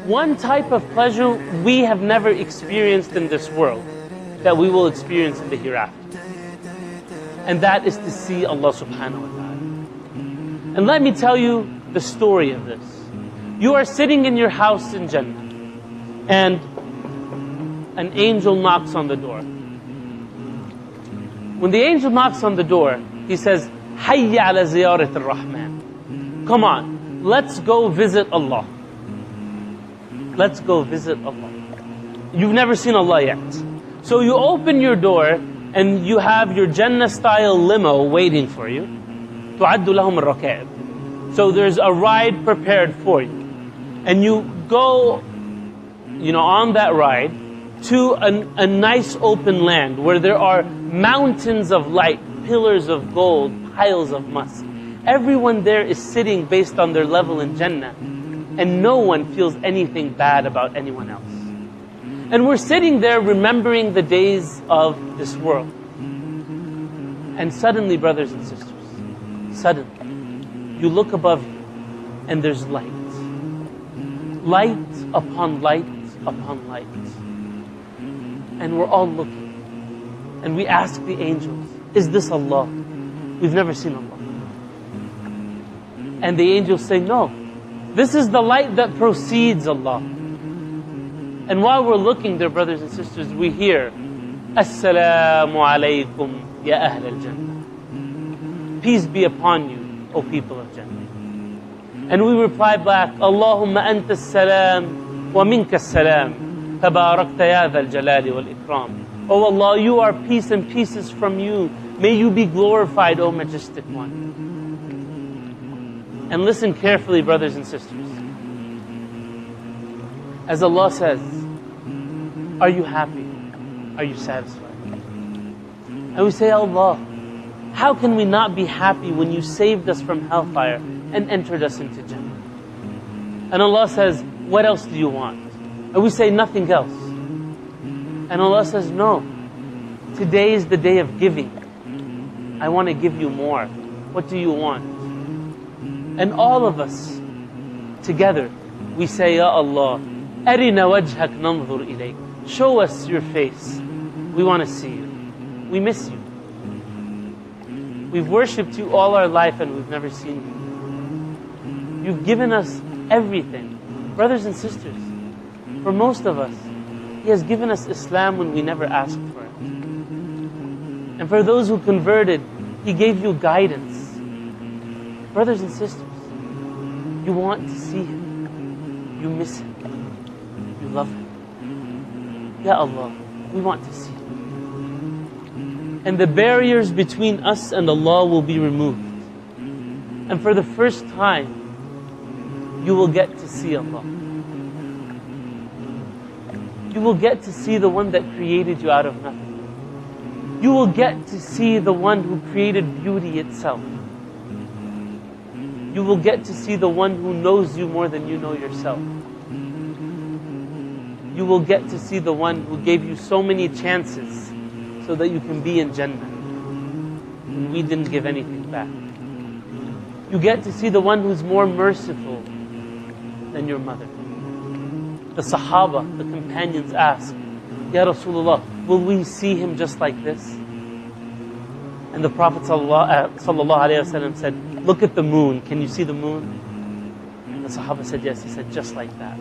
one type of pleasure we have never experienced in this world that we will experience in the hereafter. And that is to see Allah subhanahu wa ta'ala. And let me tell you the story of this. You are sitting in your house in Jannah, and an angel knocks on the door. When the angel knocks on the door, he says, Hayya ala ziyarat ar-Rahman. Come on, let's go visit Allah. Let's go visit Allah. You've never seen Allah yet. So you open your door, and you have your Jannah-style limo waiting for you. تُعَدُّ لَهُمُ الرَّكَائِبُ. So there's a ride prepared for you. And you go, on that ride to a nice open land where there are mountains of light, pillars of gold, piles of musk. Everyone there is sitting based on their level in Jannah, and no one feels anything bad about anyone else. And we're sitting there remembering the days of this world. And suddenly, brothers and sisters, suddenly, you look above you, and there's light. Light upon light upon light. And we're all looking. And we ask the angels, is this Allah? We've never seen Allah. And the angels say, no. This is the light that precedes Allah. And while we're looking there, brothers and sisters, we hear, Assalamu alaykum ya ahl al-Jannah. Peace be upon you, O people of Jannah. And we reply back, Allahumma anta as-salam wa minka as-salam. Tabarakta ya dhal jalali wal ikram. O Allah, you are peace and peace is from you. May you be glorified, O majestic one. And listen carefully, brothers and sisters. As Allah says, are you happy? Are you satisfied? And we say, Allah, how can we not be happy when you saved us from hellfire and entered us into Jannah? And Allah says, what else do you want? And we say, nothing else. And Allah says, no. Today is the day of giving. I want to give you more. What do you want? And all of us, together, we say, Ya Allah, Arina wajhak nanzur ilayk. Show us your face. We want to see you. We miss you. We've worshipped you all our life and we've never seen you. You've given us everything. Brothers and sisters, for most of us, He has given us Islam when we never asked for it. And for those who converted, He gave you guidance. Brothers and sisters, you want to see Him. You miss Him. You love Him. Ya Allah, we want to see Him. And the barriers between us and Allah will be removed. And for the first time, you will get to see Allah. You will get to see the one that created you out of nothing. You will get to see the one who created beauty itself. You will get to see the one who knows you more than you know yourself. You will get to see the one who gave you so many chances so that you can be in Jannah. And we didn't give anything back. You get to see the one who's more merciful than your mother. The Sahaba, the companions asked, Ya Rasulullah, will we see him just like this? And the Prophet ﷺ said, look at the moon. Can you see the moon? And the Sahaba said, yes. He said, just like that.